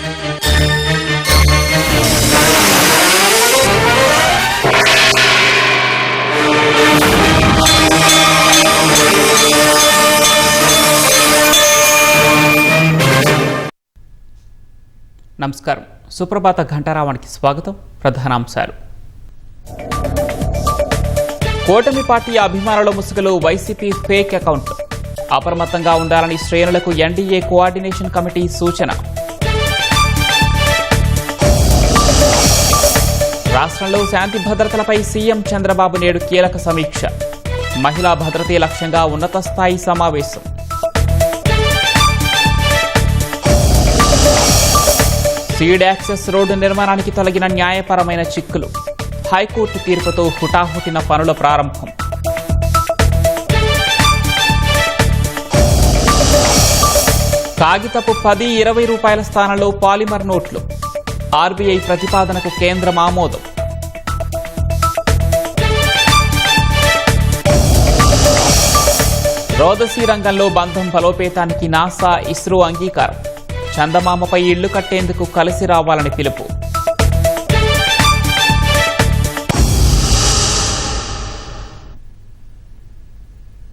నమస్కారం. సుప్రభాత ఘంటారావానికి స్వాగతం. ప్రధానాంశాలు. కూటమి పార్టీ అభిమానుల ముసుగులో వైసీపీ ఫేక్ అకౌంట్. అప్రమత్తంగా ఉండాలని శ్రేణులకు ఎన్డీఏ కోఆర్డినేషన్ కమిటీ సూచన. రాష్ట్రంలో శాంతి భద్రతలపై సీఎం చంద్రబాబు నేడు కీలక సమీక్ష. మహిళా భద్రతే లక్ష్యంగా ఉన్నత స్థాయి సమావేశం. సీడ్ యాక్సెస్ రోడ్డు నిర్మాణానికి తొలగిన న్యాయపరమైన చిక్కులు. హైకోర్టు తీర్పుతో హుటాహుటిన పనుల ప్రారంభం. కాగితపు 10-20 రూపాయల స్థానంలో పాలిమర్ నోట్లు. ఆర్బీఐ ప్రతిపాదనకు కేంద్రం ఆమోదం. రోదసీ రంగంలో బంధం బలోపేతానికి నాసా, ఇస్రో అంగీకారం. చందమామపై ఇళ్లు కట్టేందుకు కలిసి రావాలని పిలుపు.